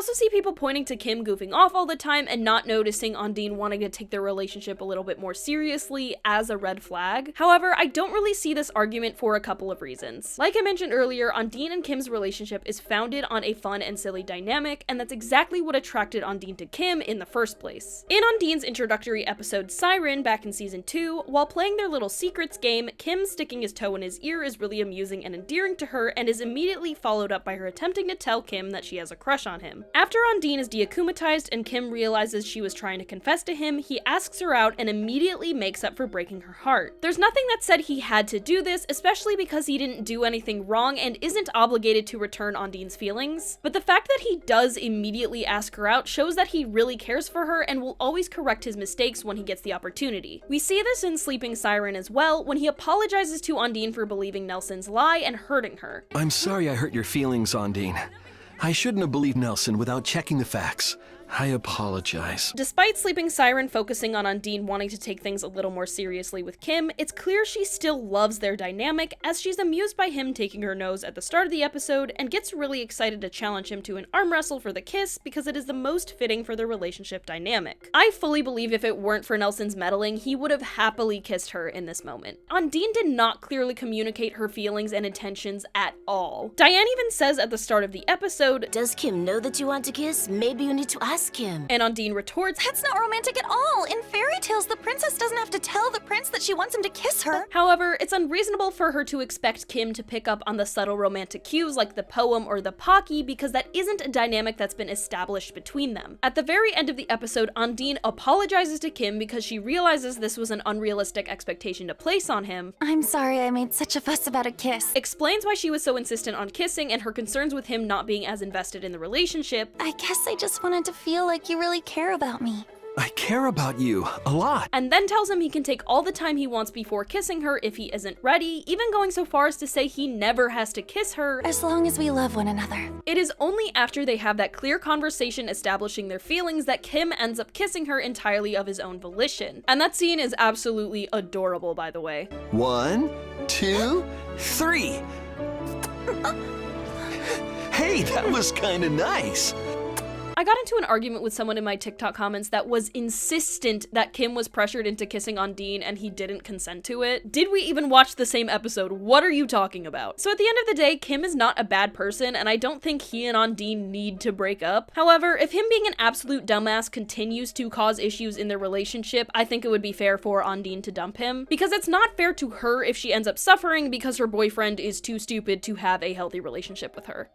also see people pointing to Kim goofing off all the time and not noticing Ondine wanting to take their relationship a little bit more seriously as a red flag. However, I don't really see this argument for a couple of reasons. Like I mentioned earlier, Ondine and Kim's relationship is founded on a fun and silly dynamic, and that's exactly what attracted Ondine to Kim in the first place. In Ondine's introductory episode Siren back in season 2, while playing their little secrets game, Kim sticking his toe in his ear is really amusing and endearing to her, and is immediately followed up by her attempting to tell Kim that she has a crush on him. After Ondine is deakumatized and Kim realizes she was trying to confess to him, he asks her out and immediately makes up for breaking her heart. There's nothing that said he had to do this, especially because he didn't do anything wrong and isn't obligated to return Ondine's feelings, but the fact that he does immediately ask her out shows that he really cares for her and will always correct his mistakes when he gets the opportunity. We see this in Sleeping Siren as well, when he apologizes to Ondine for believing Nelson's lie and hurting her. I'm sorry I hurt your feelings, Ondine. I shouldn't have believed Nelson without checking the facts. I apologize. Despite Sleeping Siren focusing on Ondine wanting to take things a little more seriously with Kim, it's clear she still loves their dynamic, as she's amused by him taking her nose at the start of the episode and gets really excited to challenge him to an arm wrestle for the kiss because it is the most fitting for their relationship dynamic. I fully believe if it weren't for Nelson's meddling, he would have happily kissed her in this moment. Ondine did not clearly communicate her feelings and intentions at all. Diane even says at the start of the episode, "Does Kim know that you want to kiss? Maybe you need to ask Kim." And Ondine retorts, "That's not romantic at all. In fairy tales, the princess doesn't have to tell the prince that she wants him to kiss her." However, it's unreasonable for her to expect Kim to pick up on the subtle romantic cues like the poem or the Pocky, because that isn't a dynamic that's been established between them. At the very end of the episode, Ondine apologizes to Kim because she realizes this was an unrealistic expectation to place on him. "I'm sorry I made such a fuss about a kiss." Explains why she was so insistent on kissing and her concerns with him not being as invested in the relationship. "I guess I just wanted to feel like you really care about me." I care about you a lot. And then tells him he can take all the time he wants before kissing her if he isn't ready, even going so far as to say he never has to kiss her, "As long as we love one another." It is only after they have that clear conversation establishing their feelings that Kim ends up kissing her entirely of his own volition. And that scene is absolutely adorable, by the way. 1, 2, 3. Hey, that was kinda nice. I got into an argument with someone in my TikTok comments that was insistent that Kim was pressured into kissing Ondine and he didn't consent to it. Did we even watch the same episode? What are you talking about? So at the end of the day, Kim is not a bad person, and I don't think he and Ondine need to break up. However, if him being an absolute dumbass continues to cause issues in their relationship, I think it would be fair for Ondine to dump him, because it's not fair to her if she ends up suffering because her boyfriend is too stupid to have a healthy relationship with her.